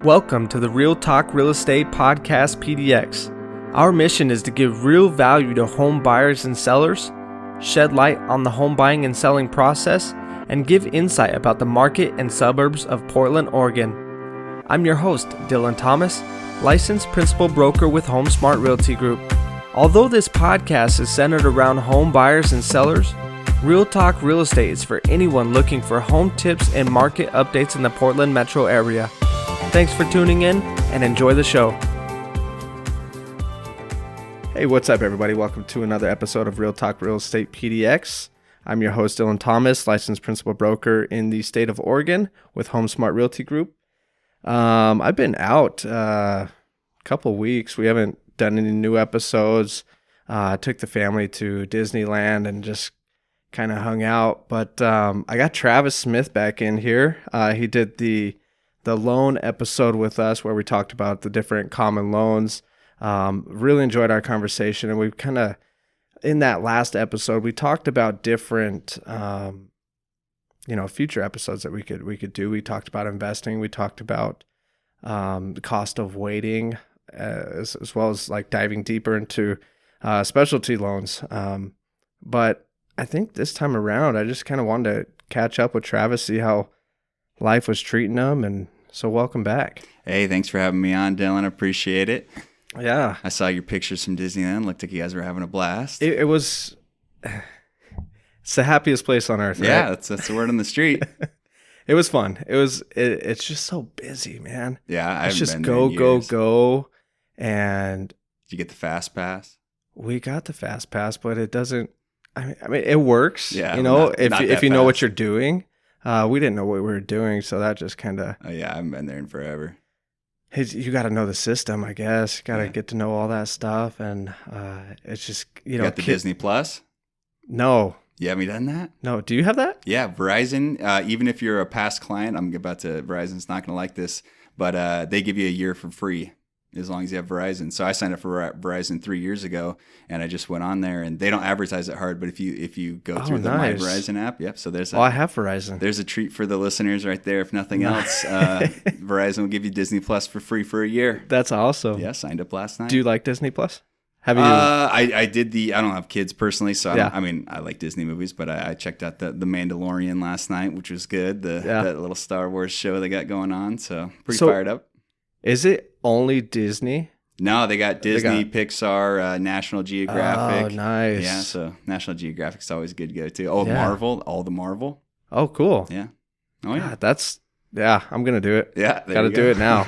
Welcome to the Real Talk Real Estate Podcast PDX. Our mission is to give real value to home buyers and sellers, shed light on the home buying and selling process, and give insight about the market and suburbs of Portland, Oregon. I'm your host, Dylan Thomas, licensed principal broker with HomeSmart Realty Group. Although this podcast is centered around home buyers and sellers, Real Talk Real Estate is for anyone looking for home tips and market updates in the Portland metro area. Thanks for tuning in and enjoy the show. Hey, what's up, everybody? Welcome to another episode of Real Talk Real Estate PDX. I'm your host, Dylan Thomas, licensed principal broker in the state of Oregon with HomeSmart Realty Group. I've been out a couple weeks. We haven't done any new episodes. I took the family to Disneyland and just kind of hung out. But I got Travis Smith back in here. He did the loan episode with us where we talked about the different common loans. Really enjoyed our conversation, and we kind of, in that last episode, we talked about different, future episodes that we could do. We talked about investing. We talked about the cost of waiting, as well as like diving deeper into specialty loans. But I think this time around, I just kind of wanted to catch up with Travis, see how life was treating him, and so welcome back. Hey, thanks for having me on, Dylan. Appreciate it. Yeah. I saw your pictures from Disneyland. Looked like you guys were having a blast. It was, it's the happiest place on earth, right? Yeah, that's the word on the street. It was fun. It's just so busy, man. Yeah, I it's haven't just been go, there in years. go. And Did you get the fast pass? we got the fast pass, but it doesn't, I mean, it works, Yeah, not if you know what fast. you're doing. We didn't know what we were doing, so that just kind of, Oh yeah, I haven't been there in forever. you got to know the system, I guess. Got to Yeah. get to know all that stuff, and it's just, You got the Disney Plus? No. You haven't done that? No. Do you have that? Yeah, Verizon. Even if you're a past client, Verizon's not going to like this, but they give you a year for free as long as you have Verizon. So I signed up for Verizon 3 years ago, and I just went on there, and they don't advertise it hard, but if you go through the My nice. Verizon app, yep. So there's I have Verizon. There's a treat for the listeners right there. If nothing else, Verizon will give you Disney Plus for free for a year. That's awesome. Yeah, signed up last night. Do you like Disney Plus? Have you? I did I don't have kids personally, so Yeah. I like Disney movies, but I checked out the Mandalorian last night, which was good. That little Star Wars show they got going on, so pretty fired up. Is it only Disney? No, they got Disney, Pixar, National Geographic. Oh, nice. Yeah, so National Geographic's always good to go too. Oh, Yeah. Marvel, all the Marvel. Oh, cool. Yeah. Oh yeah. God, I'm gonna do it. Yeah. Got to do it now.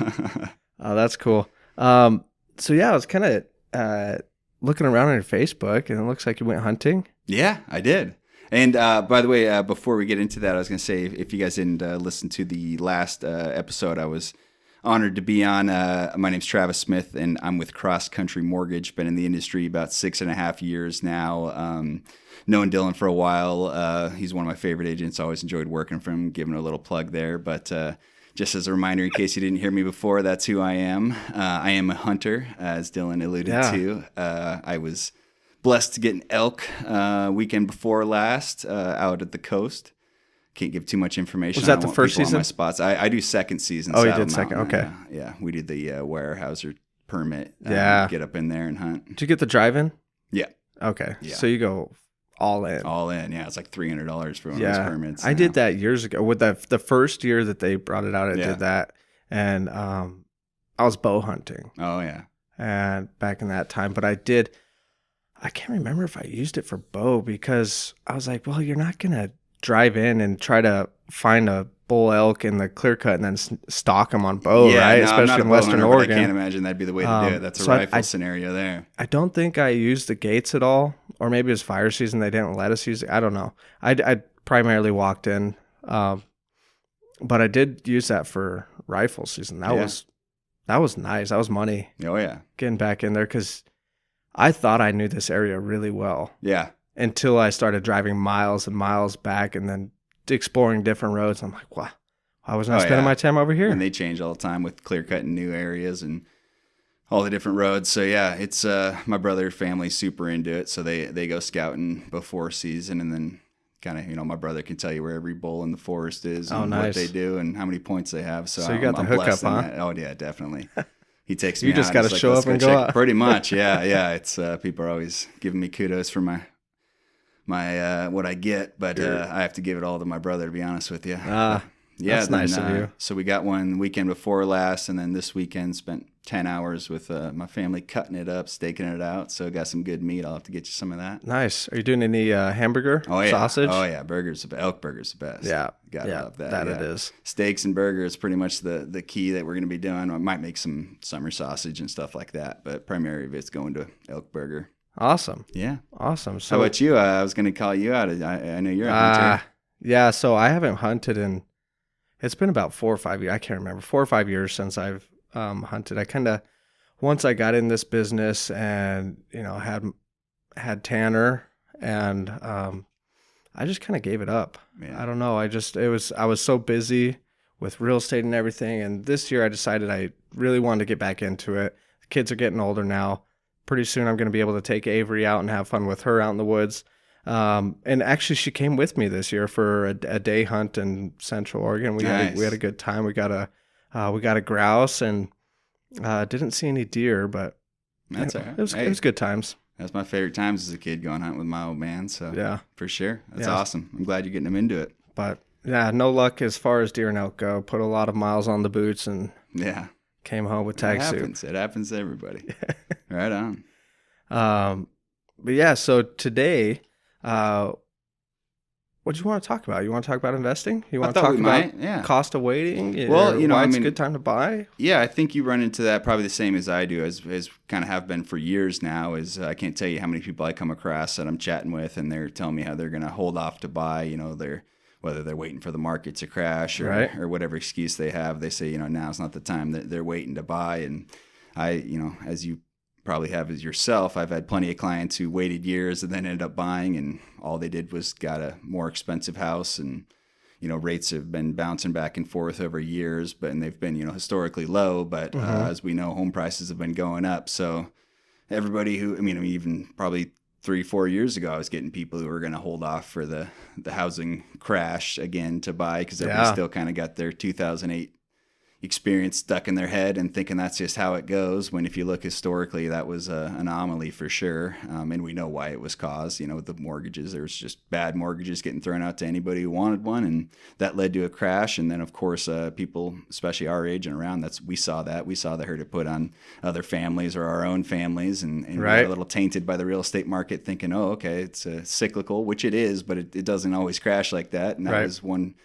Oh, that's cool. So yeah, I was kind of looking around on your Facebook, and it looks like you went hunting. Yeah, I did. And by the way, before we get into that, I was going to say, if you guys didn't listen to the last episode, I was honored to be on. My name's Travis Smith, and I'm with Cross Country Mortgage. Been in the industry about 6.5 years now. Known Dylan for a while. He's one of my favorite agents. Always enjoyed working for him. Giving a little plug there. But just as a reminder, in case you didn't hear me before, that's who I am. I am a hunter, as Dylan alluded to. I was blessed to get an elk weekend before last out at the coast. Can't give too much information. Was that the first season? My spots. I do second season. Oh, you Saddle did second. Mountain. Okay. Yeah, we did the Weyerhaeuser permit. Yeah. Get up in there and hunt. Did you get the drive-in? Yeah. Okay. Yeah. So you go all in. All in. Yeah, it's like $300 for one of those permits. I did that years ago. With the first year that they brought it out, I Yeah. did that, and I was bow hunting. Oh yeah. And back in that time, but I can't remember if I used it for bow, because I was like, well, you're not gonna drive in and try to find a bull elk in the clear cut and then stalk them on bow, Yeah, right? no, I'm Especially not a in bow Western hunter, but Oregon. I can't imagine that'd be the way to do it. That's a so rifle I scenario there. I don't think I used the gates at all, or maybe it was fire season. They didn't let us use it. I don't know. I primarily walked in, but I did use that for rifle season. That was nice. That was money Oh yeah. getting back in there, because I thought I knew this area really well Yeah. until I started driving miles and miles back and then exploring different roads. I'm like, wow, why wasn't I spending my time over here? And they change all the time with clear cutting new areas and all the different roads. So yeah, it's my brother family's super into it. So they go scouting before season and then kind of, my brother can tell you where every bull in the forest is and nice. what they do and how many points they have. So you got the hookup, huh? that. Oh yeah, definitely. He takes me You just out. got to show up and go out. Pretty much. Yeah. It's people are always giving me kudos for my what I get, but I have to give it all to my brother, to be honest with you. Yeah, that's nice of you. So we got one weekend before last, and then this weekend spent 10 hours with my family cutting it up, staking it out. So got some good meat. I'll have to get you some of that. Nice. Are you doing any hamburger sausage? Oh yeah, elk burgers the best. Yeah, gotta love that. That it is. Steaks and burgers pretty much the key that we're gonna be doing. I might make some summer sausage and stuff like that, but primarily it's going to elk burger. Awesome. Yeah. Awesome. So how about you? I was gonna call you out. I know you're a hunter. Yeah. So I haven't hunted it's been about 4 or 5 years. I can't remember, 4 or 5 years since I've hunted. I kind of, once I got in this business and, had Tanner and I just kind of gave it up. Yeah. I don't know. I was so busy with real estate and everything. And this year I decided I really wanted to get back into it. The kids are getting older now. Pretty soon I'm going to be able to take Avery out and have fun with her out in the woods. And actually she came with me this year for a day hunt in Central Oregon. We had a good time. We got a grouse and didn't see any deer, but that's all right. It was good times. That's my favorite times as a kid, going hunting with my old man. So yeah, for sure. That's awesome. I'm glad you're getting him into it. But yeah, no luck as far as deer and elk go. Put a lot of miles on the boots and came home with tag soup. It happens to everybody. Right on. But yeah, so today, what do you want to talk about? You want to talk about investing? You want to talk about cost of waiting? Well, it's a good time to buy? Yeah, I think you run into that probably the same as I do, as kind of have been for years now. Is I can't tell you how many people I come across that I'm chatting with, and they're telling me how they're going to hold off to buy. Whether they're waiting for the market to crash or whatever excuse they have. They say, now's not the time that they're waiting to buy. And I, as you probably have as yourself, I've had plenty of clients who waited years and then ended up buying, and all they did was got a more expensive house, and rates have been bouncing back and forth over years, and they've been historically low, but as we know, home prices have been going up. So everybody who even probably 3-4 years ago, I was getting people who were going to hold off for the housing crash again to buy, because everybody still kind of got their 2008 experience stuck in their head and thinking that's just how it goes, when if you look historically, that was an anomaly for sure. And we know why it was caused. With the mortgages, there was just bad mortgages getting thrown out to anybody who wanted one, and that led to a crash. And then of course people, especially our age and around, we saw the hurt it put on other families or our own families, and we got a little tainted by the real estate market, thinking, oh, okay, it's cyclical, which it is, but it doesn't always crash like that. And that was one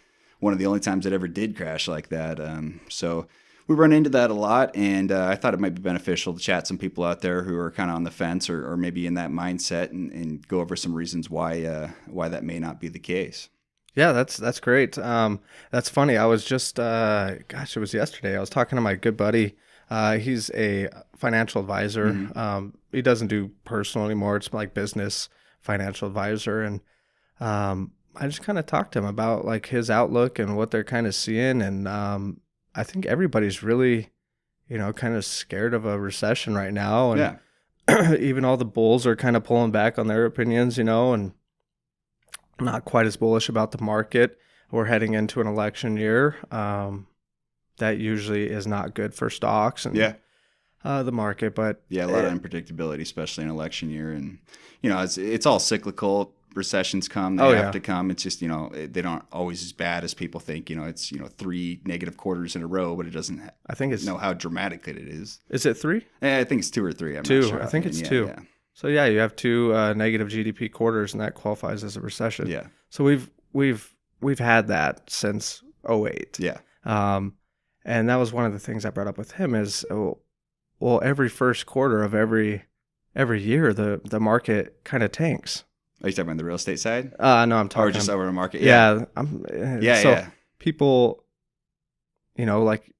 of the only times it ever did crash like that. So we run into that a lot, and I thought it might be beneficial to chat some people out there who are kind of on the fence or maybe in that mindset, and go over some reasons why that may not be the case. Yeah, that's great. That's funny. I was just, it was yesterday. I was talking to my good buddy. He's a financial advisor. Mm-hmm. He doesn't do personal anymore. It's like business financial advisor. And I just kind of talked to him about like his outlook and what they're kind of seeing. And I think everybody's really, kind of scared of a recession right now. And even all the bulls are kind of pulling back on their opinions, and not quite as bullish about the market. We're heading into an election year. That usually is not good for stocks and the market. But a lot of unpredictability, especially in election year. And, it's all cyclical. Recessions come, they have to come. It's just, they don't always as bad as people think. It's, 3 negative quarters in a row, but it doesn't know how dramatic it is. Is it 3? I think it's 2 or 3. I'm not sure. I think it's 2. Yeah. So you have 2 negative GDP quarters, and that qualifies as a recession. Yeah. So we've had that since 2008. Yeah. And that was one of the things I brought up with him is, every first quarter of every year, the market kind of tanks. Are you talking about the real estate side? No, I'm talking or just over the market. Yeah. So people, like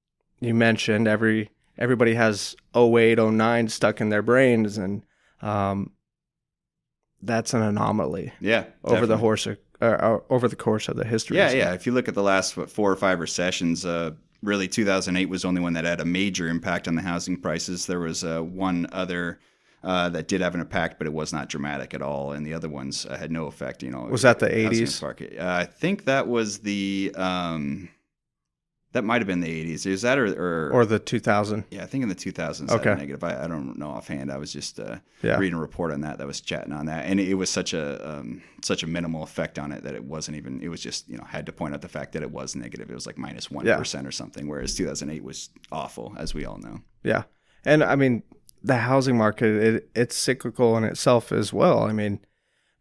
you mentioned, everybody has 2008, 2009 stuck in their brains, and that's an anomaly. Yeah, over the course of the history. Yeah. If you look at the last 4 or 5 recessions, really 2008 was the only one that had a major impact on the housing prices. There was one other that did have an impact, but it was not dramatic at all. And the other ones had no effect. Was that the 80s? I think that was that might have been the 80s. Is that or the 2000? Yeah, I think in the 2000s. Okay. Negative. I don't know offhand. I was just reading a report on that was chatting on that, and it was such a minimal effect on it that it wasn't even. It was just had to point out the fact that it was negative. It was like minus 1% or something, whereas 2008 was awful, as we all know. Yeah, and I mean the housing market, it's cyclical in itself as well. I mean,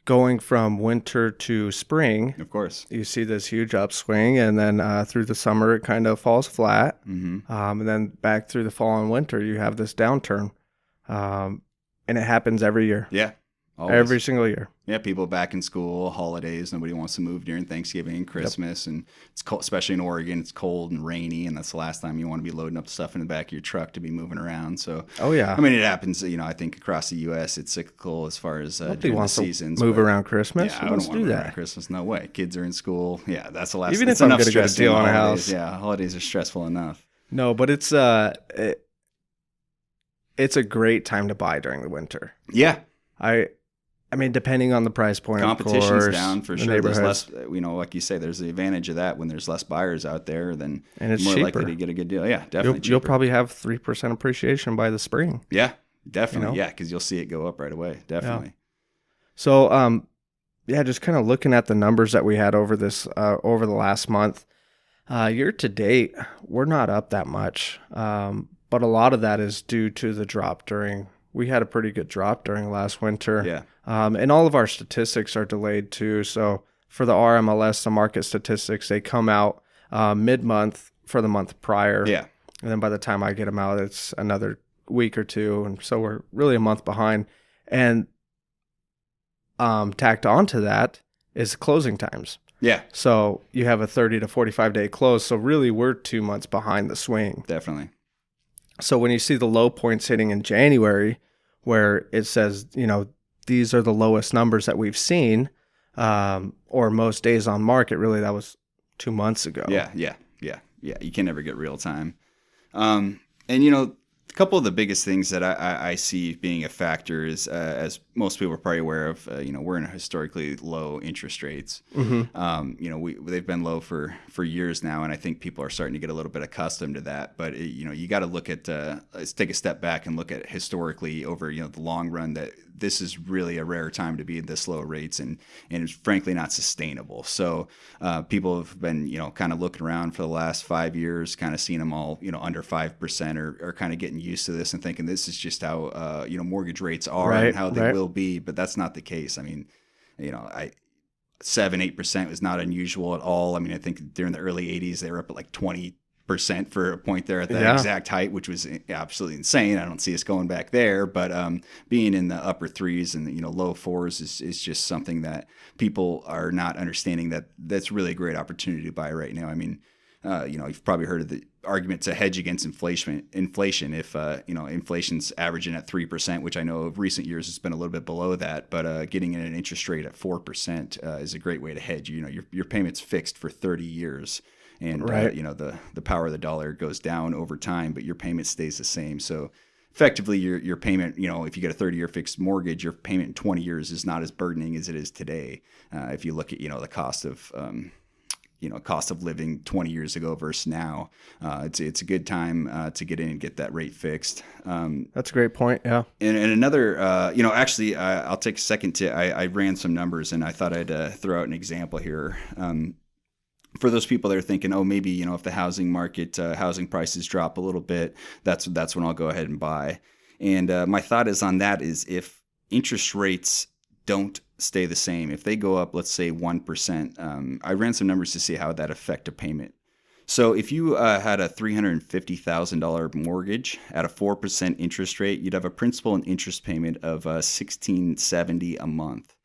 going from winter to spring, of course, you see this huge upswing, and then through the summer it kind of falls flat, and then back through the fall and winter you have this downturn, and it happens every year. Yeah, always. Every single year. Yeah, people back in school, holidays. Nobody wants to move during Thanksgiving and Christmas, and it's cold, especially in Oregon. It's cold and rainy, and that's the last time you want to be loading up stuff in the back of your truck to be moving around. So, oh yeah, I mean, it happens. I think across the U.S. it's cyclical as far as nobody wants the seasons. To move around Christmas. Yeah, I don't want to move around Christmas. No way. Kids are in school. Yeah, that's the last. Even if I'm going to get a deal on a house, yeah, holidays are stressful enough. No, but it's a great time to buy during the winter. Yeah. I mean, depending on the price point, competition's of course, down for sure. There's less, like you say, there's the advantage of that when there's less buyers out there, then and it's more cheaper. likely to get a good deal. Yeah, definitely. You'll probably have 3% appreciation by the spring. Yeah, definitely. Yeah, because you'll see it go up right away. Definitely. Yeah. So, just kind of looking at the numbers that we had over the last month, year to date, we're not up that much, but a lot of that is due to the drop we had a pretty good drop during last winter. Yeah. And all of our statistics are delayed too. So for the RMLS, the market statistics, they come out mid-month for the month prior. Yeah. And then by the time I get them out, it's another week or two. And so we're really a month behind. And tacked onto that is closing times. Yeah. So you have a 30 to 45 day close. So really we're 2 months behind the swing. Definitely. So when you see the low points hitting in January, where it says, these are the lowest numbers that we've seen, or most days on market, really that was 2 months ago. Yeah. You can never get real time. And a couple of the biggest things that I see being a factor is, as most people are probably aware of, we're in a historically low interest rates. Mm-hmm. They've been low for years now, and I think people are starting to get a little bit accustomed to that. But you got to look at let's take a step back and look at historically over the long run that this is really a rare time to be at this low rates, and it's frankly not sustainable. So people have been kind of looking around for the last 5 years, kind of seeing them all under 5%, or kind of getting used to this and thinking this is just how mortgage rates are and how they will be. But that's not the case. I mean, 7-8% was not unusual at all. I mean, I think during the early 80s they were up at like 20% for a point there at the exact height, which was absolutely insane. I don't see us going back there, but being in the upper threes and low fours is just something that people are not understanding, that's really a great opportunity to buy right now. I mean, you've probably heard of the argument to hedge against inflation. If inflation's averaging at 3%, which I know of recent years has been a little bit below that, but getting in an interest rate at 4% is a great way to hedge. Your payment's fixed for 30 years. And, the power of the dollar goes down over time, but your payment stays the same. So effectively your payment, if you get a 30-year fixed mortgage, your payment in 20 years is not as burdening as it is today. If you look at, the cost of living 20 years ago versus now, it's a good time to get in and get that rate fixed. That's a great point. Yeah. And another, actually, I'll take a second I ran some numbers and I thought I'd throw out an example here. For those people that are thinking, oh, maybe, if the housing market, housing prices drop a little bit, that's when I'll go ahead and buy. And my thought is on that is if interest rates don't stay the same, if they go up, let's say 1%, I ran some numbers to see how that affect a payment. So if you had a $350,000 mortgage at a 4% interest rate, you'd have a principal and interest payment of $1,670 a month.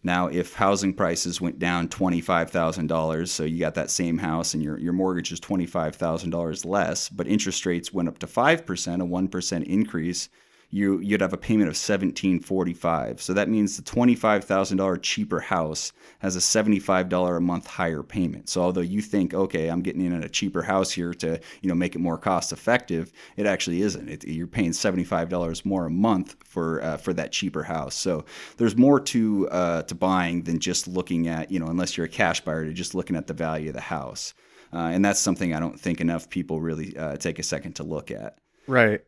Now, if housing prices went down $25,000, so you got that same house and your mortgage is $25,000 less, but interest rates went up to 5%, a 1% increase, you'd have a payment of $1,745. So that means the $25,000 cheaper house has a $75 a month higher payment. So although you think, okay, I'm getting in at a cheaper house here to make it more cost effective, it actually isn't. You're paying $75 more a month for that cheaper house. So there's more to buying than just looking at, unless you're a cash buyer, to just looking at the value of the house. And that's something I don't think enough people really take a second to look at. Right.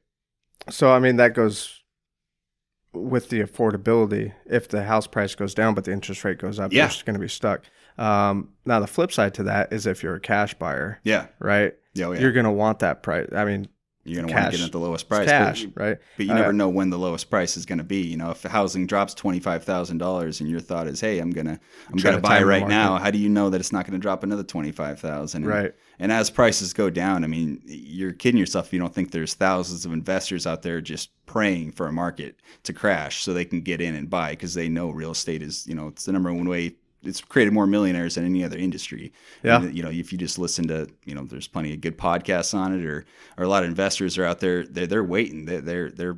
So, I mean, that goes with the affordability. If the house price goes down, but the interest rate goes up, you're just going to be stuck. Now, the flip side to that is if you're a cash buyer, right? Yeah, you're going to want that price. I mean, you're going to want to get at the lowest price. Right? But you never know when the lowest price is going to be. If housing drops $25,000 and your thought is, hey, I'm gonna buy right now. How do you know that it's not going to drop another $25,000? Right. And as prices go down, I mean, you're kidding yourself if you don't think there's thousands of investors out there just praying for a market to crash so they can get in and buy, because they know real estate is, it's the number one way. It's created more millionaires than any other industry. Yeah. And, if you just listen to, there's plenty of good podcasts on it, or a lot of investors are out there. They're waiting. They're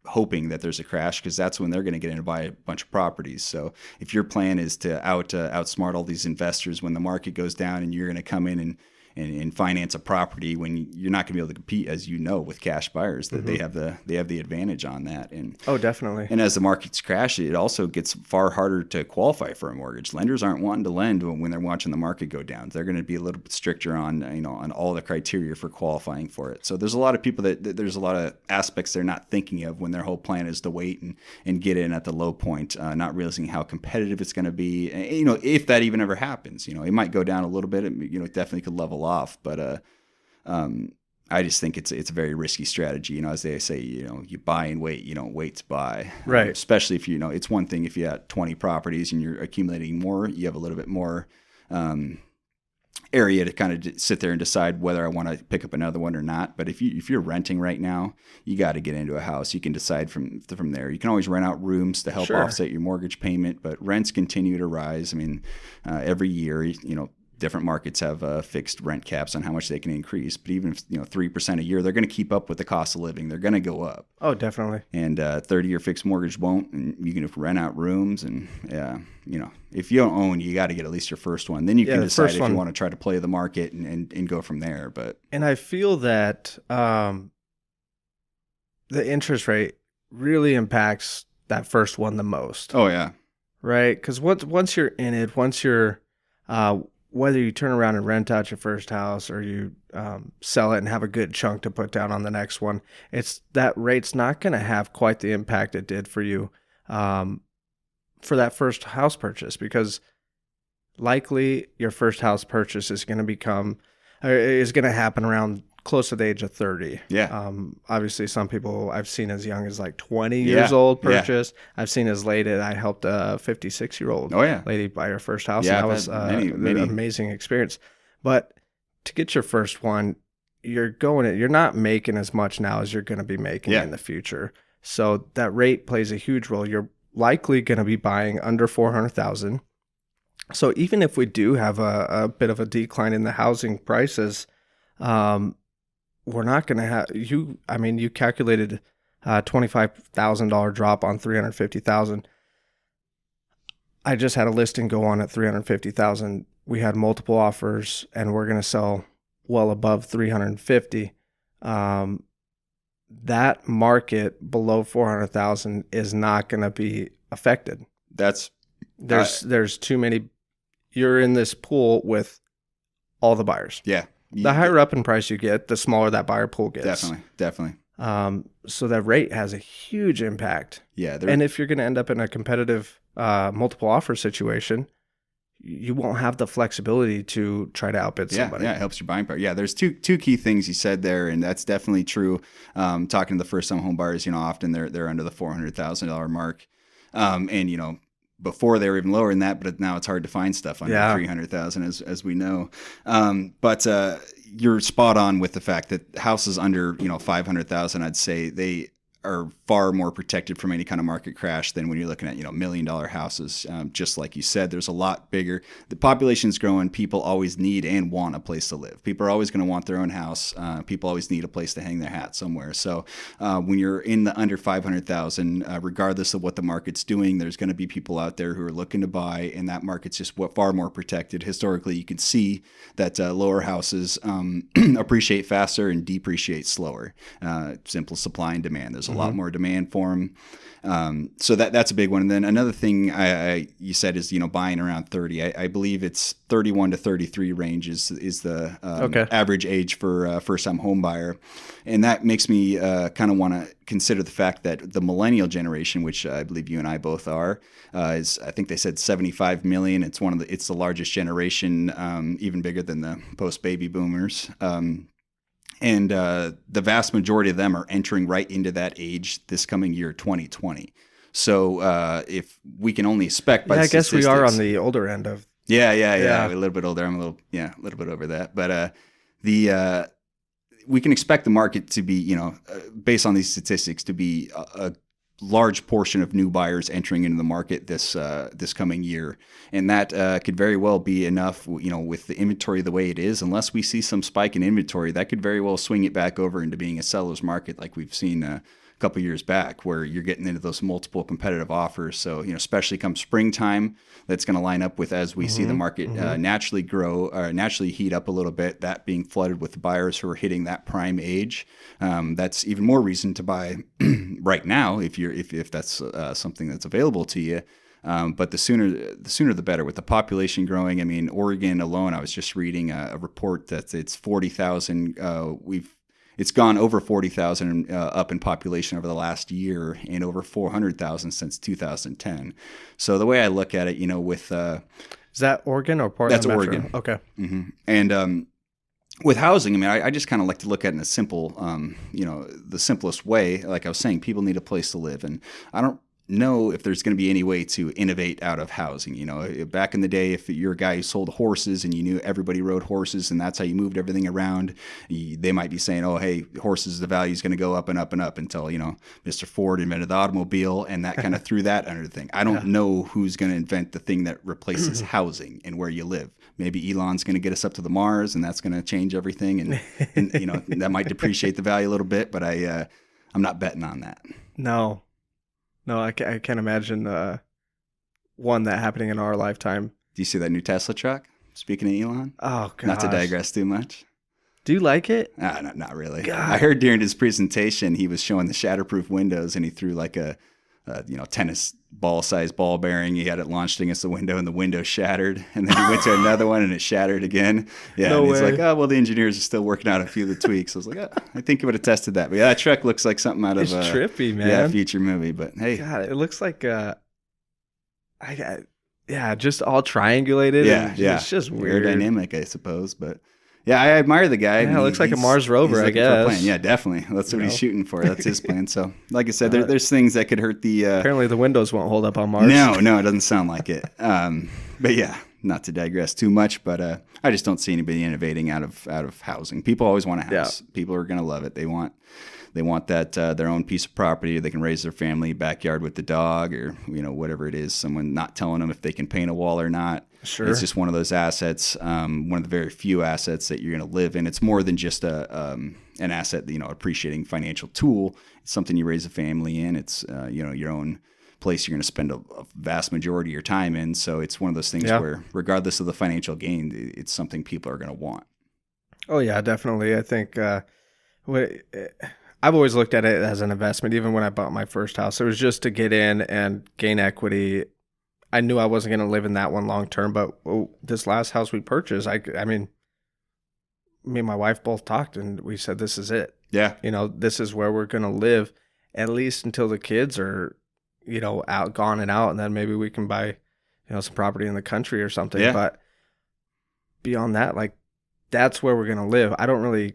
hoping that there's a crash, because that's when they're going to get in and buy a bunch of properties. So if your plan is to outsmart all these investors when the market goes down, and you're going to come in and finance a property when you're not going to be able to compete, as with cash buyers, that they have the advantage on that. And definitely. And as the markets crash, it also gets far harder to qualify for a mortgage. Lenders aren't wanting to lend when they're watching the market go down. They're going to be a little bit stricter on on all the criteria for qualifying for it. So there's a lot of people that there's a lot of aspects they're not thinking of when their whole plan is to wait and get in at the low point, not realizing how competitive it's going to be. And, if that even ever happens, it might go down a little bit. It definitely could level off, but I just think it's a very risky strategy. As they say, you buy and wait, you don't wait to buy. Right. Especially if it's one thing if you have 20 properties and you're accumulating more, you have a little bit more area to kind of sit there and decide whether I want to pick up another one or not. But if you're renting right now, you got to get into a house. You can decide from there. You can always rent out rooms to help offset your mortgage payment, but rents continue to rise. I mean, every year, different markets have fixed rent caps on how much they can increase. But even if 3% a year, they're going to keep up with the cost of living. They're going to go up. Oh, definitely. And 30-year fixed mortgage won't. And you can rent out rooms. And if you don't own, you got to get at least your first one. Then you can decide if you want to try to play the market and go from there. And I feel that the interest rate really impacts that first one the most. Oh yeah, right. Because once you're in it, once you're whether you turn around and rent out your first house or you sell it and have a good chunk to put down on the next one, that rate's not going to have quite the impact it did for you for that first house purchase, because likely your first house purchase is going to happen around close to the age of 30. Yeah. Obviously, some people I've seen as young as like 20 years old purchase. Yeah. I've seen as late as I helped a 56-year-old lady buy her first house. Yeah, and that was an amazing experience. But to get your first one, you're not making as much now as you're going to be making in the future. So that rate plays a huge role. You're likely going to be buying under $400,000. So even if we do have a bit of a decline in the housing prices, we're not going to have you. I mean, you calculated $25,000 drop on $350,000. I just had a listing go on at $350,000. We had multiple offers, and we're going to sell well above $350,000. That market below $400,000 is not going to be affected. There's too many. You're in this pool with all the buyers. Yeah. The higher up in price you get, the smaller that buyer pool gets. Definitely. So that rate has a huge impact. Yeah. And if you're going to end up in a competitive multiple offer situation, you won't have the flexibility to try to outbid somebody. Yeah, it helps your buying power. Yeah, there's two key things you said there, and that's definitely true. Talking to the first-time home buyers, often they're under the $400,000 mark, and before they were even lower than that, but now it's hard to find stuff under $300,000 as we know. But you're spot on with the fact that houses under $500,000, I'd say they are far more protected from any kind of market crash than when you're looking at, $1 million houses. Just like you said, there's a lot bigger. The population's growing. People always need and want a place to live. People are always going to want their own house. People always need a place to hang their hat somewhere. So when you're in the under 500,000, regardless of what the market's doing, there's going to be people out there who are looking to buy, and that market's just far more protected. Historically, you can see that lower houses appreciate faster and depreciate slower. Simple supply and demand. There's a lot more demand for them. So that's a big one. And then another thing you said is, buying around 30. I believe it's 31 to 33 range is the average age for a first-time home buyer. And that makes me kind of want to consider the fact that the millennial generation, which I believe you and I both are, is, I think they said 75 million. It's the largest generation, even bigger than the post-baby boomers. And the vast majority of them are entering right into that age this coming year, 2020. So if we can only expect by I guess we are on the older end of. Yeah. A little bit older. I'm a little bit over that. But we can expect the market to be, based on these statistics, to be a large portion of new buyers entering into the market this coming year. And that could very well be enough, with the inventory the way it is, unless we see some spike in inventory, that could very well swing it back over into being a seller's market like we've seen a couple years back, where you're getting into those multiple competitive offers. So, especially come springtime, that's going to line up with, as we see the market naturally grow, or naturally heat up a little bit, that being flooded with buyers who are hitting that prime age. That's even more reason to buy right now if that's something that's available to you. But the sooner the better. With the population growing, I mean, Oregon alone, I was just reading a report that it's 40,000. It's gone over 40,000 up in population over the last year, and over 400,000 since 2010. So the way I look at it, with is that Oregon or Portland? That's Metro? Oregon. Okay. And with housing, I mean, I just kind of like to look at it in a simple, the simplest way. Like I was saying, people need a place to live, and I don't know if there's going to be any way to innovate out of housing. Back in the day, if you're a guy who sold horses and you knew everybody rode horses and that's how you moved everything around, they might be saying, oh, hey, horses, the value is going to go up and up and up until, Mr. Ford invented the automobile, and that kind of threw that under the thing. I don't know who's going to invent the thing that replaces housing and where you live. Maybe Elon's going to get us up to the Mars, and that's going to change everything. And that might depreciate the value a little bit, but I'm not betting on that. No, I can't imagine one that happening in our lifetime. Do you see that new Tesla truck? Speaking of Elon? Oh, gosh. Not to digress too much. Do you like it? Not really. God. I heard during his presentation, he was showing the shatterproof windows, and he threw like a tennis ball-sized ball bearing. He had it launched against the window shattered. And then he went to another one, and it shattered again. Yeah, no and he's way. like, oh, well, the engineers are still working out a few of the tweaks. I was like, oh, I think he would have tested that. But yeah, that truck looks like something out of It's trippy, man. Yeah, future movie. But hey. God, it looks like just all triangulated. Yeah. It's just weird. Aerodynamic, I suppose. But yeah, I admire the guy. Yeah, it looks like a Mars rover, I guess. Yeah, definitely. That's what he's shooting for. That's his plan. So, like I said, there's things that could hurt the... Apparently the windows won't hold up on Mars. No, it doesn't sound like it. But yeah, not to digress too much, but I just don't see anybody innovating out of housing. People always want a house. Yeah. People are going to love it. They want that their own piece of property. They can raise their family backyard with the dog, or whatever it is. Someone not telling them if they can paint a wall or not. Sure. It's just one of those assets, one of the very few assets that you're going to live in. It's more than just an asset, appreciating financial tool. It's something you raise a family in. It's your own place you're going to spend a vast majority of your time in. So it's one of those things where, regardless of the financial gain, it's something people are going to want. Oh yeah, definitely. I think I've always looked at it as an investment. Even when I bought my first house, it was just to get in and gain equity. I knew I wasn't going to live in that one long term, but this last house we purchased, I mean, me and my wife both talked, and we said, this is it. Yeah. This is where we're going to live, at least until the kids are, gone and out, and then maybe we can buy, some property in the country or something. Yeah. But beyond that, that's where we're going to live. I don't really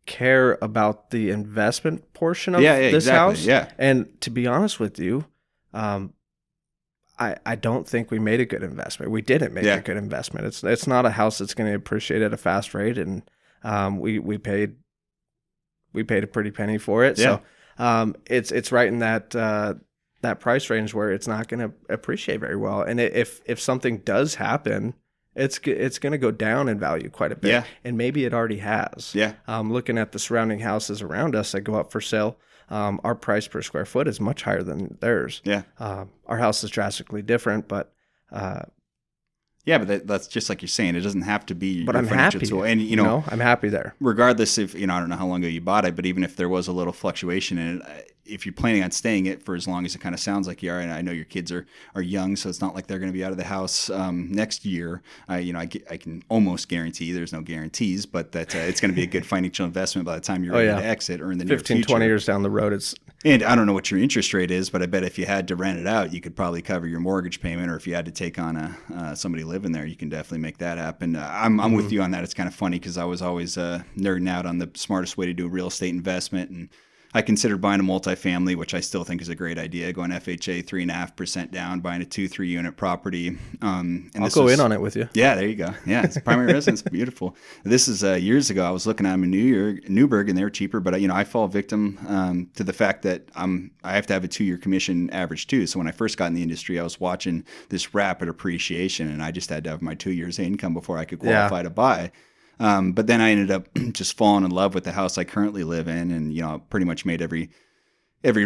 care about the investment portion of this house. Yeah. And to be honest with you, I don't think we made a good investment. We didn't make a good investment. It's not a house that's going to appreciate at a fast rate, and we paid a pretty penny for it. Yeah. It's right in that price range where it's not going to appreciate very well. And if something does happen, it's going to go down in value quite a bit. Yeah. And maybe it already has. Yeah. Looking at the surrounding houses around us that go up for sale, our price per square foot is much higher than theirs. Yeah. Our house is drastically different, but yeah, but that's just like you're saying. It doesn't have to be but your I'm financial happy. tool. And, you know, I'm happy there. Regardless if, I don't know how long ago you bought it, but even if there was a little fluctuation in it, if you're planning on staying it for as long as it kind of sounds like you are, and I know your kids are young, so it's not like they're going to be out of the house next year. I can almost guarantee, there's no guarantees, but that it's going to be a good financial investment by the time you're ready to exit or in the near 15, future. 20 years down the road, it's... And I don't know what your interest rate is, but I bet if you had to rent it out, you could probably cover your mortgage payment, or if you had to take on somebody living there, you can definitely make that happen. I'm with you on that. It's kind of funny because I was always nerding out on the smartest way to do a real estate investment, and I considered buying a multifamily, which I still think is a great idea. Going FHA 3.5% down, buying a 2-3 unit property. I'll go in on it with you. Yeah, there you go. Yeah, it's primary residence, beautiful. This is years ago. I was looking at them in Newburgh, and they were cheaper. But I fall victim to the fact that I have to have a 2-year commission average too. So when I first got in the industry, I was watching this rapid appreciation, and I just had to have my 2 years income before I could qualify to buy. But then I ended up just falling in love with the house I currently live in, and pretty much made every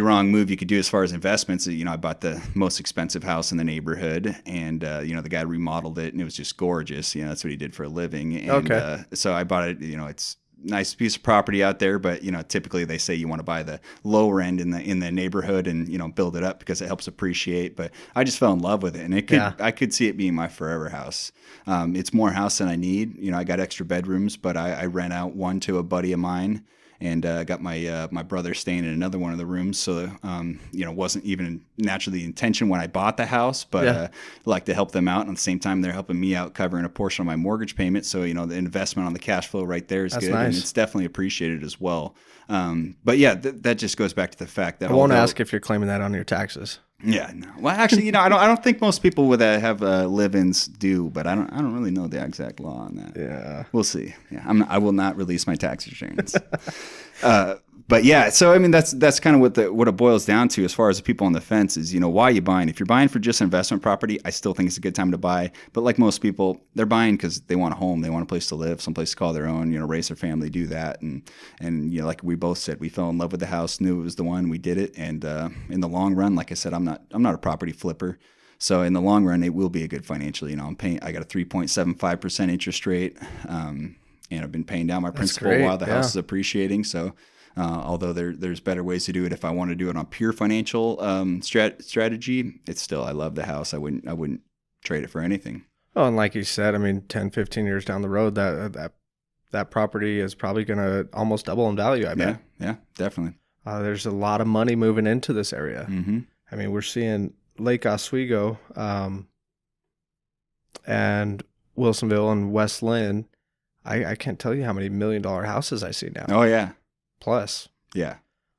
wrong move you could do as far as investments. I bought the most expensive house in the neighborhood, and the guy remodeled it, and it was just gorgeous. That's what he did for a living. And so I bought it. It's a nice piece of property out there, but typically they say you want to buy the lower end in the neighborhood and build it up because it helps appreciate. But I just fell in love with it, and I could see it being my forever house. It's more house than I need. I got extra bedrooms, but I rent out one to a buddy of mine, and got my brother staying in another one of the rooms. So wasn't even naturally the intention when I bought the house, but I like to help them out, and at the same time they're helping me out covering a portion of my mortgage payment. So the investment on the cash flow right there is good, nice. and it's definitely appreciated as well. But yeah, that just goes back to the fact that I won't ask if you're claiming that on your taxes. Yeah, no. Well, actually, I don't think most people with have live-ins do, but I don't really know the exact law on that. Yeah, we'll see. Yeah, I will not release my tax returns. But yeah, so that's kind of what it boils down to as far as the people on the fence is, why are you buying? If you're buying for just investment property, I still think it's a good time to buy. But like most people, they're buying because they want a home, they want a place to live, someplace to call their own, raise their family, do that. And like we both said, we fell in love with the house, knew it was the one, we did it. And in the long run, like I said, I'm not a property flipper. So in the long run, it will be a good financial. I got a 3.75% interest rate, and I've been paying down my principal while the house is appreciating. So although there's better ways to do it, if I want to do it on pure financial strategy, it's still, I love the house. I wouldn't trade it for anything. Oh, and like you said, 10, 15 years down the road, that property is probably going to almost double in value, I bet. Yeah, definitely. There's a lot of money moving into this area. Mm-hmm. We're seeing Lake Oswego and Wilsonville and West Lynn. I can't tell you how many $1 million houses I see now. Oh, yeah. Plus. Yeah.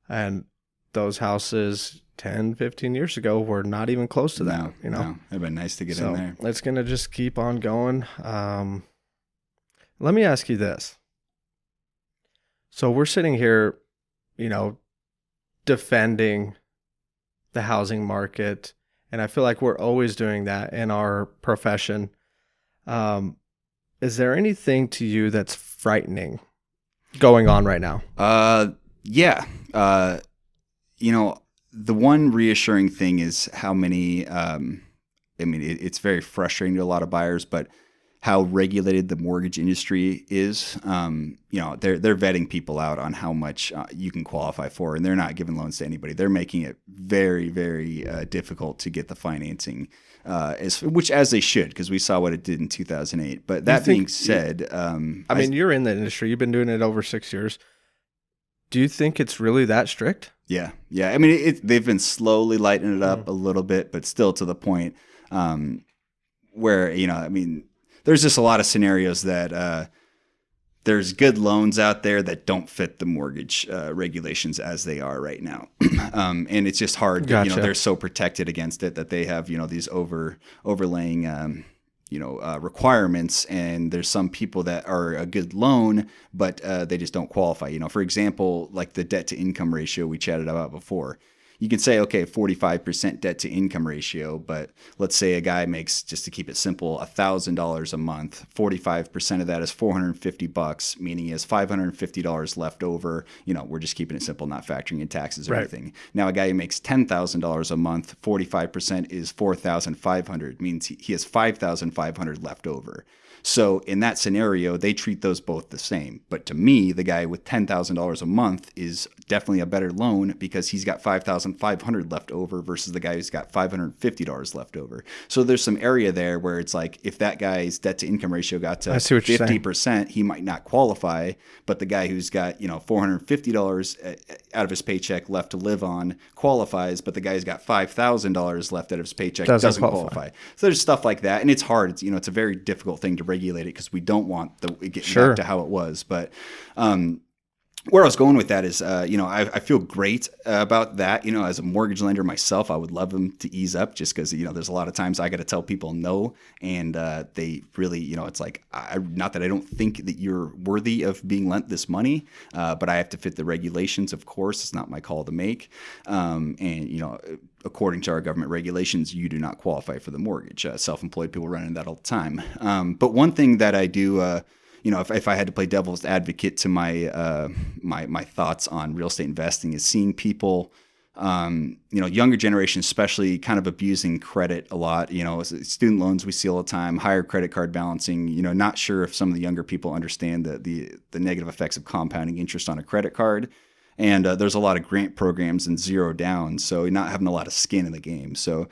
And those houses 10, 15 years ago were not even close to that. No. It'd been nice to get in there. It's going to just keep on going. Let me ask you this. So we're sitting here, defending the housing market, and I feel like we're always doing that in our profession. Is there anything to you that's frightening going on right now? Yeah. The one reassuring thing is how many, it's very frustrating to a lot of buyers, but how regulated the mortgage industry is. They're vetting people out on how much you can qualify for, and they're not giving loans to anybody. They're making it very, very difficult to get the financing, which as they should, because we saw what it did in 2008. But that being said, you're in the industry. You've been doing it over 6 years. Do you think it's really that strict? Yeah. They've been slowly lightening it up a little bit, but still to the point where there's just a lot of scenarios that there's good loans out there that don't fit the mortgage regulations as they are right now. And it's just hard. Gotcha. They're so protected against it that they have, these overlaying requirements, and there's some people that are a good loan, but they just don't qualify. For example, like the debt to income ratio we chatted about before. You can say, okay, 45% debt to income ratio, but let's say a guy makes, just to keep it simple, $1,000 a month. 45% of that is $450, meaning he has $550 left over. We're just keeping it simple, not factoring in taxes or anything. Now, a guy who makes $10,000 a month, 45% is $4,500, means he has $5,500 left over. So in that scenario, they treat those both the same. But to me, the guy with $10,000 a month is definitely a better loan because he's got $5,500 left over versus the guy who's got $550 left over. So there's some area there where it's like if that guy's debt to income ratio got to 50%, he might not qualify. But the guy who's got $450 out of his paycheck left to live on qualifies. But the guy who's got $5,000 left out of his paycheck doesn't qualify. So there's stuff like that, and it's hard. It's a very difficult thing to regulate it because we don't want it getting back to how it was. But where I was going with that is, I feel great about that. As a mortgage lender myself, I would love them to ease up just because, there's a lot of times I got to tell people no. And they really, it's like, not that I don't think that you're worthy of being lent this money, but I have to fit the regulations, of course. It's not my call to make. According to our government regulations, you do not qualify for the mortgage. Self-employed people run into that all the time. But one thing that I do, if I had to play devil's advocate to my my thoughts on real estate investing, is seeing people, younger generation especially, kind of abusing credit a lot. Student loans we see all the time, higher credit card balancing. Not sure if some of the younger people understand the negative effects of compounding interest on a credit card. And there's a lot of grant programs and zero down, so you're not having a lot of skin in the game. So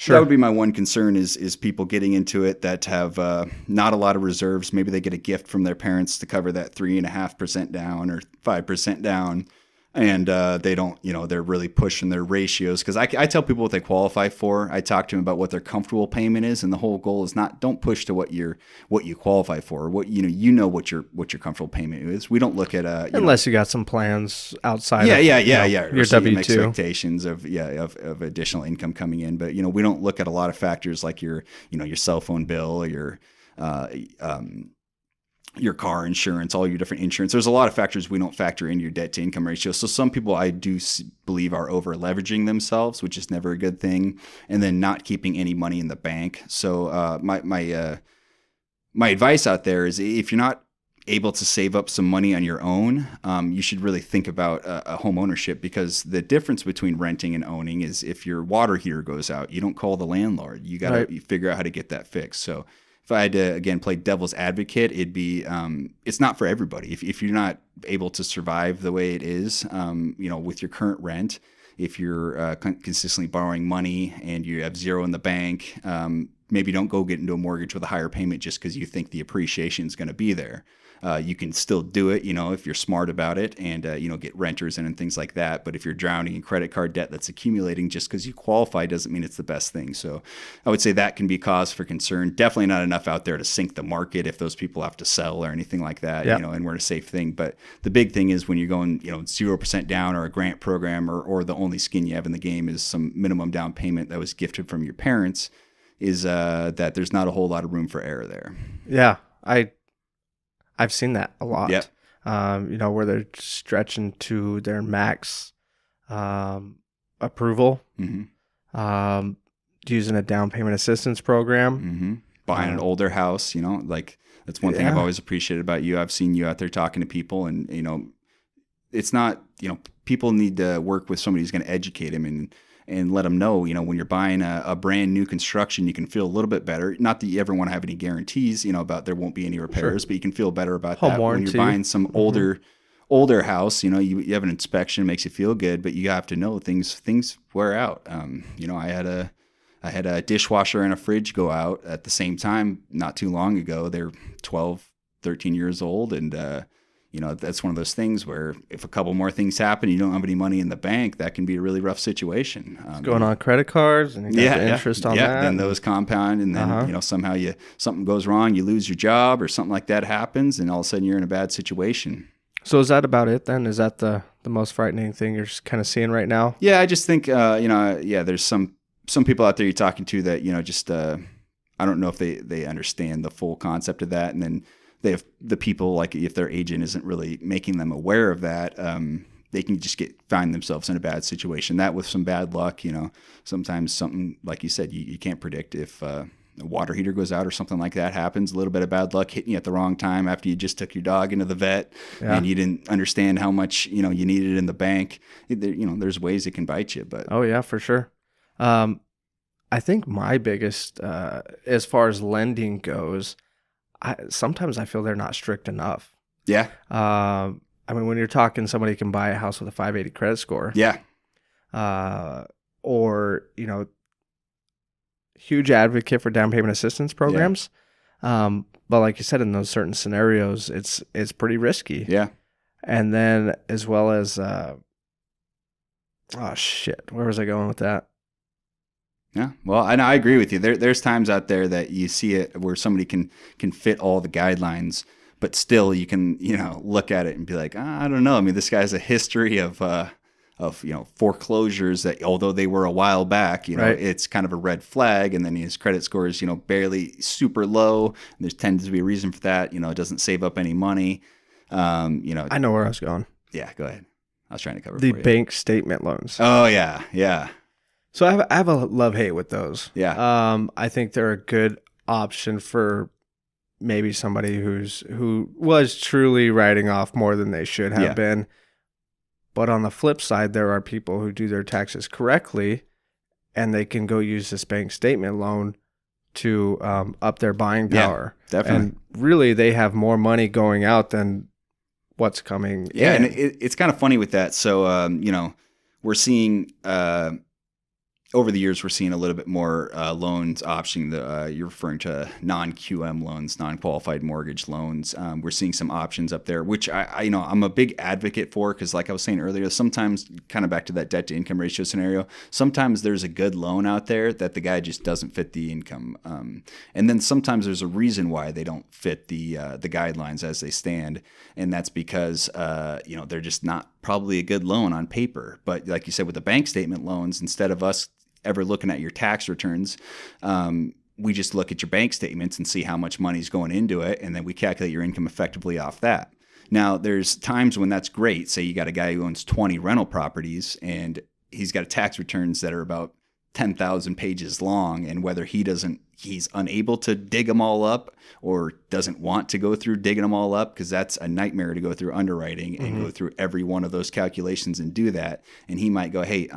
that would be my one concern is people getting into it that have not a lot of reserves. Maybe they get a gift from their parents to cover that 3.5% down or 5% down. And they don't, they're really pushing their ratios. Because I tell people what they qualify for. I talk to them about what their comfortable payment is, and the whole goal is don't push to what you qualify for. What what your comfortable payment is. We don't look at unless you got some plans outside. Your W-2 expectations of additional income coming in. But we don't look at a lot of factors like your cell phone bill or your car insurance, all your different insurance. There's a lot of factors we don't factor in your debt to income ratio. So some people I do believe are over leveraging themselves, which is never a good thing, and then not keeping any money in the bank. So my advice out there is if you're not able to save up some money on your own, you should really think about a home ownership, because the difference between renting and owning is if your water heater goes out, you don't call the landlord. You got to figure out how to get that fixed. So if I had to, again, play devil's advocate, it'd be, it's not for everybody. If you're not able to survive the way it is, with your current rent, if you're consistently borrowing money and you have zero in the bank, maybe don't go get into a mortgage with a higher payment just because you think the appreciation is going to be there. You can still do it, if you're smart about it and, get renters in and things like that. But if you're drowning in credit card debt that's accumulating just because you qualify doesn't mean it's the best thing. So I would say that can be cause for concern. Definitely not enough out there to sink the market if those people have to sell or anything like that, and we're in a safe thing. But the big thing is when you're going, 0% down or a grant program or the only skin you have in the game is some minimum down payment that was gifted from your parents, is that there's not a whole lot of room for error there. Yeah, I've seen that a lot. Yep. Where they're stretching to their max approval, using a down payment assistance program, buying an older house. That's one thing I've always appreciated about you. I've seen you out there talking to people, and it's not people need to work with somebody who's going to educate them and let them know, when you're buying a brand new construction, you can feel a little bit better. Not that you ever want to have any guarantees, about there won't be any repairs, but you can feel better about home that. warranty. When you're buying some older house, you have an inspection, makes you feel good, but you have to know things wear out. I had a dishwasher and a fridge go out at the same time not too long ago. They're 12, 13 years old, and that's one of those things where if a couple more things happen, you don't have any money in the bank, that can be a really rough situation. Going on credit cards and you got the interest on that. Yeah, then those compound, and then somehow something goes wrong, you lose your job or something like that happens, and all of a sudden you're in a bad situation. So is that about it then? Is that the most frightening thing you're just kind of seeing right now? Yeah, I just think there's some people out there you're talking to that just I don't know if they understand the full concept of that. And then they have the people, like if their agent isn't really making them aware of that, they can just find themselves in a bad situation. That with some bad luck, sometimes something like you said, you can't predict if a water heater goes out or something like that happens. A little bit of bad luck hitting you at the wrong time after you just took your dog into the vet and you didn't understand how much you needed in the bank. There's ways it can bite you. But oh yeah, for sure. I think my biggest, as far as lending goes, sometimes I feel they're not strict enough. Yeah. I mean, when you're talking somebody can buy a house with a 580 credit score. Yeah. Or, huge advocate for down payment assistance programs. Yeah. But like you said, in those certain scenarios, it's pretty risky. Yeah. And then as well as, oh shit, where was I going with that? Yeah, well, I agree with you. There's times out there that you see it where somebody can fit all the guidelines, but still you can look at it and be like, I don't know. I mean, this guy has a history of foreclosures that, although they were a while back, right. It's kind of a red flag. And then his credit score is barely super low. And there tends to be a reason for that. It doesn't save up any money. I know where I was going. Yeah, go ahead. I was trying to cover the for you. Bank statement loans. Oh yeah, yeah. So I have a love-hate with those. Yeah. I think they're a good option for maybe somebody who was truly writing off more than they should have been. But on the flip side, there are people who do their taxes correctly, and they can go use this bank statement loan to up their buying power. Yeah, definitely. And really, they have more money going out than what's coming in. And it's kind of funny with that. So, we're seeing... over the years, we're seeing a little bit more loans optioning. You're referring to non-QM loans, non-qualified mortgage loans. We're seeing some options up there, which I'm a big advocate for, because like I was saying earlier, sometimes kind of back to that debt to income ratio scenario, sometimes there's a good loan out there that the guy just doesn't fit the income. And then sometimes there's a reason why they don't fit the guidelines as they stand. And that's because, they're just not probably a good loan on paper. But like you said, with the bank statement loans, instead of us ever looking at your tax returns, we just look at your bank statements and see how much money's going into it, and then we calculate your income effectively off that. Now, there's times when that's great. Say you got a guy who owns 20 rental properties, and he's got tax returns that are about 10,000 pages long, and whether he's unable to dig them all up or doesn't want to go through digging them all up, because that's a nightmare to go through underwriting and go through every one of those calculations and do that. And he might go, hey,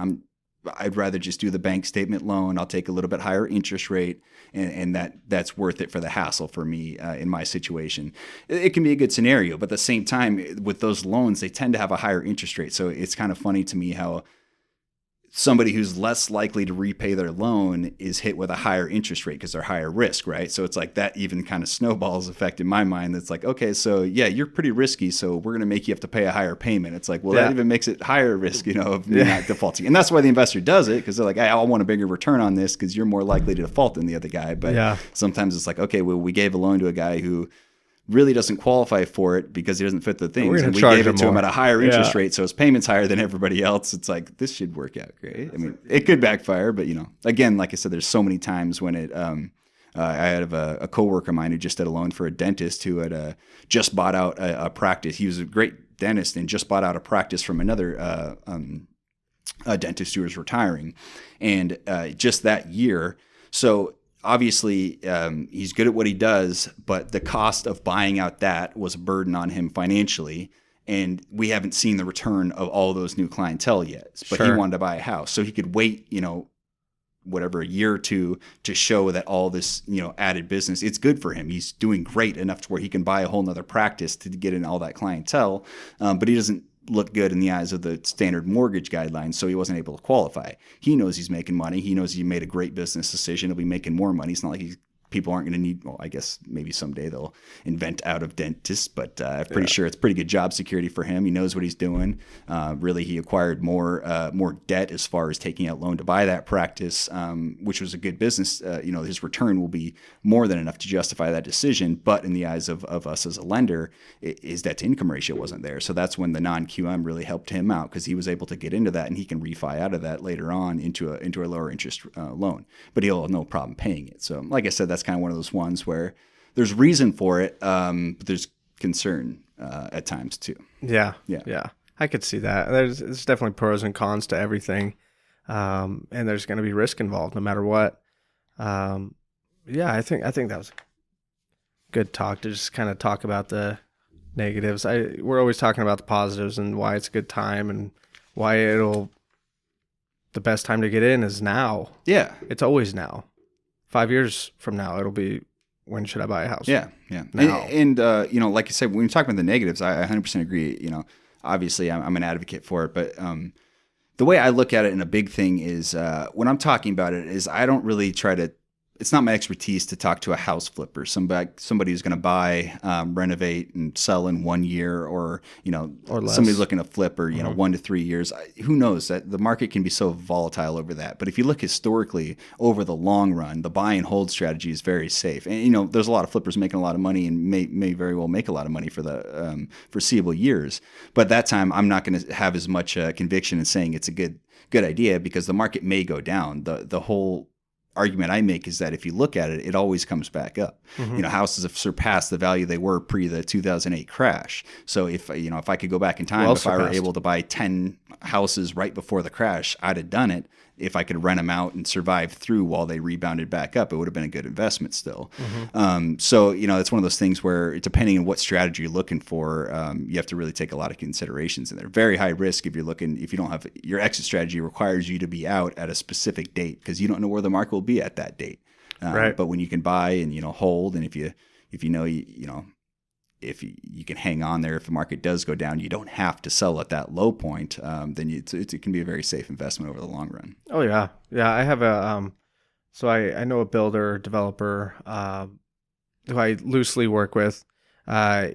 I'd rather just do the bank statement loan. I'll take a little bit higher interest rate, and that's worth it for the hassle for me in my situation. It can be a good scenario, but at the same time, with those loans, they tend to have a higher interest rate. So it's kind of funny to me how somebody who's less likely to repay their loan is hit with a higher interest rate because they're higher risk, right? So it's like that even kind of snowballs effect in my mind. That's like, okay, so yeah, you're pretty risky, so we're going to make you have to pay a higher payment. It's like, well, that even makes it higher risk, of not defaulting. And that's why the investor does it, because they're like, hey, I want a bigger return on this because you're more likely to default than the other guy. But sometimes it's like, okay, well, we gave a loan to a guy who really doesn't qualify for it because he doesn't fit the things. And we gave it to him at a higher interest rate, so his payment's higher than everybody else. It's like, this should work out great. I mean, it could backfire, but again, like I said, there's so many times when it. I had a coworker of mine who just did a loan for a dentist who had just bought out a practice. He was a great dentist and just bought out a practice from another a dentist who was retiring, and just that year. So obviously, he's good at what he does, but the cost of buying out that was a burden on him financially. And we haven't seen the return of all those new clientele yet. But he wanted to buy a house. So he could wait, whatever, a year or two to show that all this, added business, it's good for him. He's doing great enough to where he can buy a whole nother practice to get in all that clientele. But he doesn't look good in the eyes of the standard mortgage guidelines, so he wasn't able to qualify. He knows he's making money. He knows he made a great business decision. He'll be making more money. It's not like people aren't going to need, well, I guess maybe someday they'll invent out of dentists, but I'm pretty sure it's pretty good job security for him. He knows what he's doing. Really, he acquired more debt as far as taking out loan to buy that practice, which was a good business. His return will be more than enough to justify that decision. But in the eyes of us as a lender, his debt to income ratio wasn't there. So that's when the non-QM really helped him out, because he was able to get into that, and he can refi out of that later on into a lower interest loan. But he'll have no problem paying it. So like I said, that's that's kind of one of those ones where there's reason for it, but there's concern at times too. Yeah. I could see that. There's definitely pros and cons to everything, and there's going to be risk involved no matter what. I think that was good talk to just kind of talk about the negatives. We're always talking about the positives and why it's a good time and why the best time to get in is now. Yeah. It's always now. 5 years from now, it'll be, when should I buy a house? Yeah. Now. And like you said, when you're talking about the negatives, I 100% agree. Obviously I'm an advocate for it, but the way I look at it, and a big thing is when I'm talking about it is I don't really try to, it's not my expertise to talk to a house flipper, somebody who's going to buy, renovate, and sell in 1 year, or less. Somebody's looking to flip, or 1 to 3 years. Who knows? That the market can be so volatile over that. But if you look historically over the long run, the buy and hold strategy is very safe. And there's a lot of flippers making a lot of money and may very well make a lot of money for the foreseeable years. But at that time, I'm not going to have as much conviction in saying it's a good idea, because the market may go down. The whole argument I make is that if you look at it, it always comes back up. Mm-hmm. Houses have surpassed the value they were pre the 2008 crash. So if I could go back in time, if I were able to buy 10 houses right before the crash, I'd have done it. If I could rent them out and survive through while they rebounded back up, it would have been a good investment still. Mm-hmm. So it's one of those things where, depending on what strategy you're looking for, you have to really take a lot of considerations in there. Very high risk if you don't have, your exit strategy requires you to be out at a specific date, because you don't know where the market will be at that date. Right. But when you can buy and hold, and if you can hang on there, if the market does go down, you don't have to sell at that low point. Then it can be a very safe investment over the long run. Oh yeah. I have so I know a builder, developer, who I loosely work with.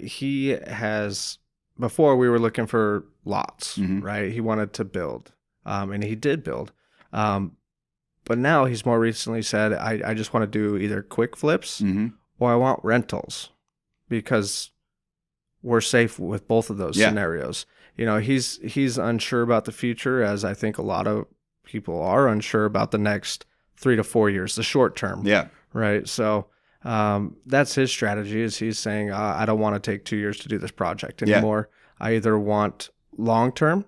He has, before we were looking for lots, Mm-hmm. right? He wanted to build, and he did build. But now he's more recently said, I just want to do either quick flips Mm-hmm. or I want rentals, because we're safe with both of those scenarios. He's unsure about the future, as I think a lot of people are unsure about the next 3 to 4 years, the short term. Yeah. Right. So that's his strategy, is he's saying, I don't want to take 2 years to do this project anymore. I either want long term,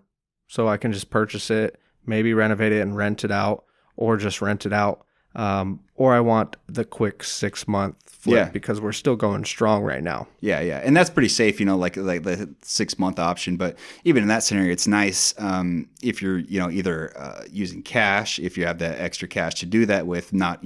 so I can just purchase it, maybe renovate it and rent it out, or just rent it out. Or I want the quick 6-month flip, because we're still going strong right now. Yeah. And that's pretty safe, like the 6-month option. But even in that scenario, it's nice if you're, either using cash, if you have that extra cash to do that with, not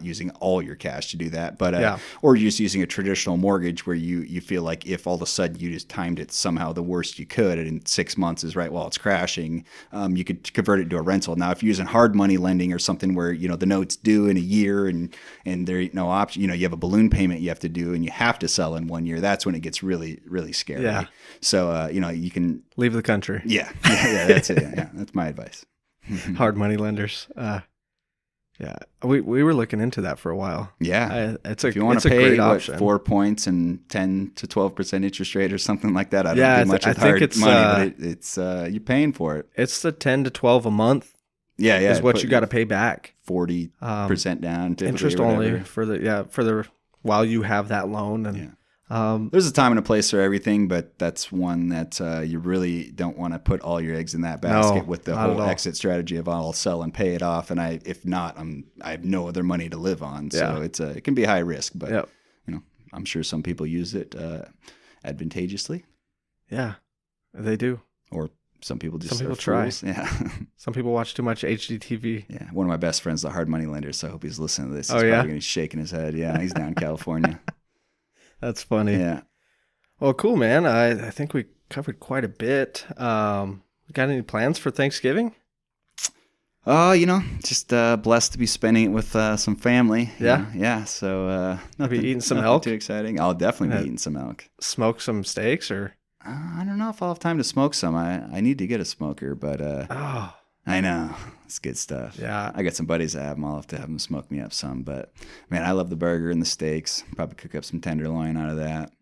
using all your cash to do that, but or you're just using a traditional mortgage where you feel like if all of a sudden you just timed it somehow the worst you could, and in 6 months is right while it's crashing, you could convert it to a rental. Now, if you're using hard money lending or something where the note's due in a year and there's no option, you have a balloon payment you have to do and you have to sell in 1 year, that's when it gets really, really scary. Yeah. So you can leave the country. Yeah, that's it. Yeah, that's my advice. Hard money lenders. Yeah, we were looking into that for a while. Yeah, if you want to pay great option. 4 points and 10 to 12% interest rate or something like that, I don't do much with hard hard money, but it's you're paying for it. It's the 10 to 12 a month. Yeah, is what you got to pay back. 40% down, interest only for the while you have that loan. And there's a time and a place for everything, but that's one that you really don't want to put all your eggs in that basket with the whole exit strategy of I'll sell and pay it off, and if not, I have no other money to live on. So it can be high risk, but I'm sure some people use it advantageously. Yeah, they do. Or some people just try. Fools. Yeah. Some people watch too much HGTV. Yeah. One of my best friends, the hard money lender, so I hope he's listening to this. He's probably going to be shaking his head. Yeah, he's down in California. That's funny. Yeah. Well, cool, man. I think we covered quite a bit. Got any plans for Thanksgiving? Just blessed to be spending it with some family. Yeah. Yeah. So be eating some elk? Too exciting. I'll definitely be eating some elk. Smoke some steaks, or? I don't know if I'll have time to smoke some. I need to get a smoker, but I know. It's good stuff. Yeah. I got some buddies that have them. I'll have to have them smoke me up some. But, man, I love the burger and the steaks. Probably cook up some tenderloin out of that.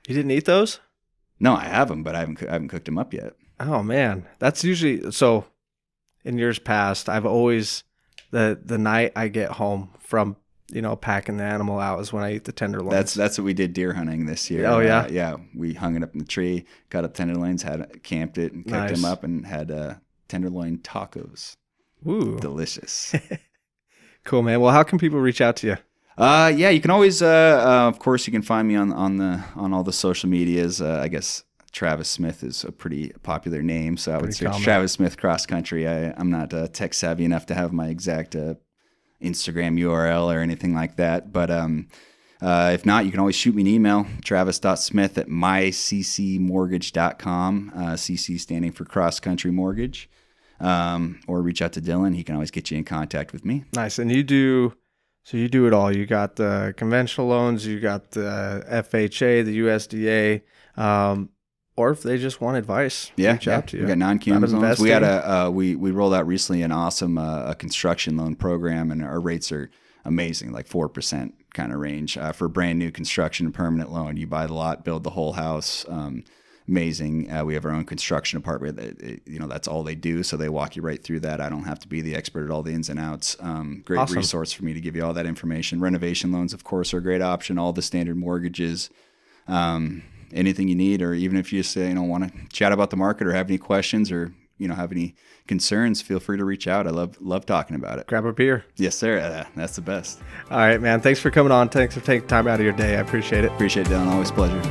You didn't eat those? No, I have them, but I haven't cooked them up yet. Oh, man. That's usually... So, in years past, I've always... The night I get home from packing the animal out is when I eat the tenderloins. That's what we did deer hunting this year. Oh, yeah? Yeah. We hung it up in the tree, cut up tenderloins, camped it, and cooked them up, and had tenderloin tacos. Ooh. Delicious. Cool, man. Well, how can people reach out to you? Yeah, you can always, of course, you can find me on all the social medias. I guess Travis Smith is a pretty popular name, so I would search Travis Smith Cross Country. I'm not tech savvy enough to have my exact Instagram URL or anything like that, but if not, you can always shoot me an email, travis.smith@myccmortgage.com, CC standing for Cross Country Mortgage, or reach out to Dylan. He can always get you in contact with me. Nice. And you do it all. You got the conventional loans, you got the FHA, the USDA, or if they just want advice, reach out to you. We got non-QM loans. We had we rolled out recently an awesome construction loan program, and our rates are amazing, like 4% kind of range for brand new construction permanent loan. You buy the lot, build the whole house. Amazing. We have our own construction department. That's all they do, so they walk you right through that. I don't have to be the expert at all the ins and outs. Great awesome resource for me to give you all that information. Renovation loans, of course, are a great option. All the standard mortgages. Anything you need, or even if you just want to chat about the market or have any questions or have any concerns, feel free to reach out. I love talking about it. Grab a beer. Yes, sir. That's the best. All right, man. Thanks for coming on. Thanks for taking time out of your day. I appreciate it. Appreciate it, Dylan. Always a pleasure.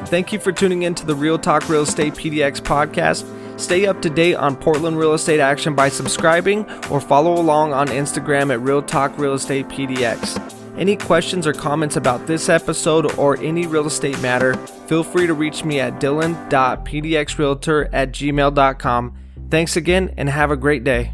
Thank you for tuning in to the Real Talk Real Estate PDX podcast. Stay up to date on Portland real estate action by subscribing or follow along on Instagram at Real Talk Real Estate PDX. Any questions or comments about this episode or any real estate matter, feel free to reach me at dylan.pdxrealtor@gmail.com. Thanks again and have a great day.